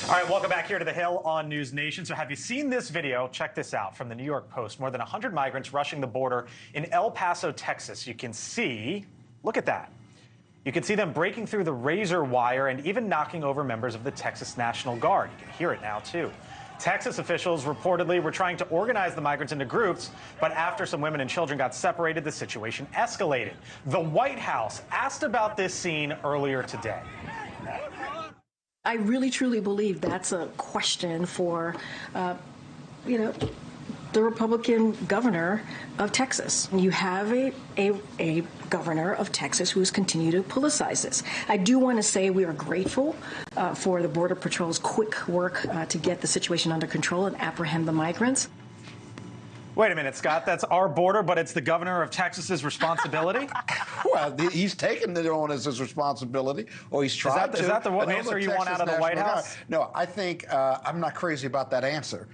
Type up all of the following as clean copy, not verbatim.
All right, welcome back here to The Hill on News Nation. So have you seen this video? Check this out from the New York Post. More than 100 migrants rushing the border in El Paso, Texas. You can see, look at that. You can see them breaking through the razor wire and even knocking over members of the Texas National Guard. You can hear it now, too. Texas officials reportedly were trying to organize the migrants into groups, but after some women and children got separated, the situation escalated. The White House asked about this scene earlier today. I really, truly believe that's a question for, the Republican governor of Texas. You have a governor of Texas who has continued to politicize this. I do want to say we are grateful for the Border Patrol's quick work to get the situation under control and apprehend the migrants. Wait a minute, Scott, that's our border, but it's the governor of Texas's responsibility? Well, he's taken it on as his responsibility, or he's tried to. Is that the answer you want out of the White House? No, I think I'm not crazy about that answer,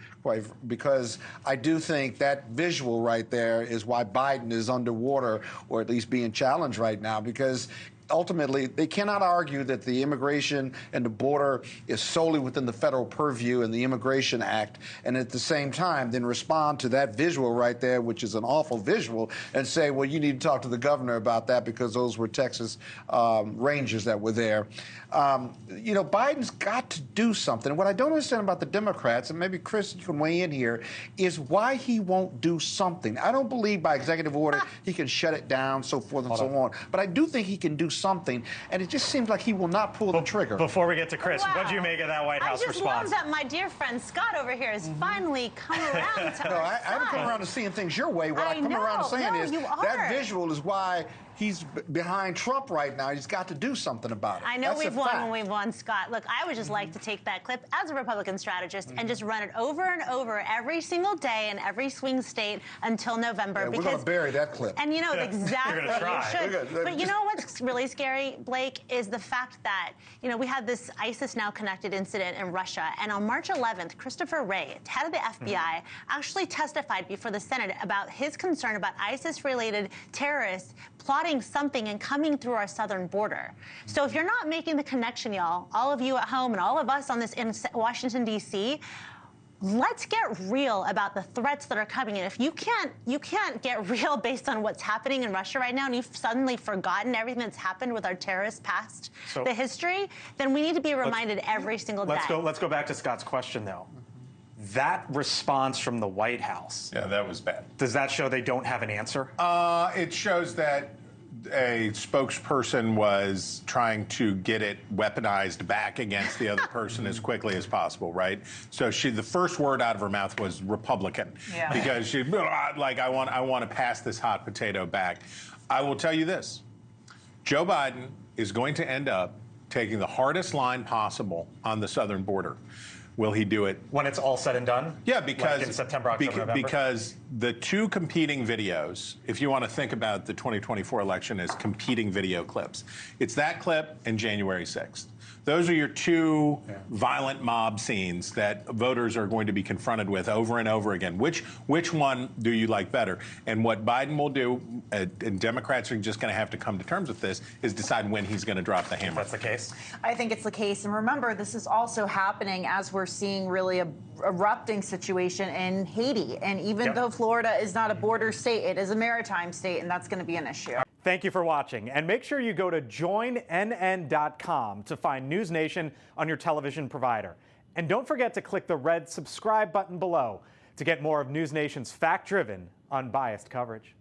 because I do think that visual right there is why Biden is underwater, or at least being challenged right now, because ultimately, they cannot argue that the immigration and the border is solely within the federal purview and the Immigration Act, and at the same time, then respond to that visual right there, which is an awful visual, and say, well, you need to talk to the governor about that because those were Texas Rangers that were there. Biden's got to do something. What I don't understand about the Democrats, and maybe Chris, you can weigh in here, is why he won't do something. I don't believe by executive order he can shut it down, so forth and so on. But I do think he can do something, and it just seems like he will not pull the trigger. Before we get to Chris, what do you make of that White House response? I just love that my dear friend Scott over here has finally come around to No, I haven't come around to seeing things your way. What I come around to saying is that visual is why he's behind Trump right now. He's got to do something about it. I know we've won when we've won, Scott. Look, I would just like to take that clip as a Republican strategist and just run it over and over every single day in every swing state until November. Yeah, we're going to bury that clip. And exactly, you should. But you know what's really scary, Blake, is the fact that, we had this ISIS now connected incident in Russia. And on March 11th, Christopher Wray, head of the FBI, actually testified before the Senate about his concern about ISIS-related terrorists plotting something and coming through our southern border. So if you're not making the connection, y'all, all of you at home and all of us on this in Washington, D.C., let's get real about the threats that are coming in. If you can't get real based on what's happening in Russia right now, and you've suddenly forgotten everything that's happened with our terrorists past the history, then we need to be reminded every single day. Let's go back to Scott's question, though. That response from the White House. Yeah, that was bad. Does that show they don't have an answer? It shows that a spokesperson was trying to get it weaponized back against the other person as quickly as possible, right? So the first word out of her mouth was Republican, because she I want to pass this hot potato back. I will tell you this: Joe Biden is going to end up taking the hardest line possible on the southern border. Will he do it when it's all said and done? Yeah, because like in September, October, November? Because the two competing videos, if you want to think about the 2024 election as competing video clips, it's that clip and January 6th. Those are your two violent mob scenes that voters are going to be confronted with over and over again. Which one do you like better? And what Biden will do, and Democrats are just going to have to come to terms with this, is decide when he's going to drop the hammer. That's the case? I think it's the case. And remember, this is also happening as we're seeing really a erupting situation in Haiti. And even though Florida is not a border state, it is a maritime state, and that's going to be an issue. Thank you for watching, and make sure you go to joinnn.com to find News Nation on your television provider. And don't forget to click the red subscribe button below to get more of News Nation's fact-driven, unbiased coverage.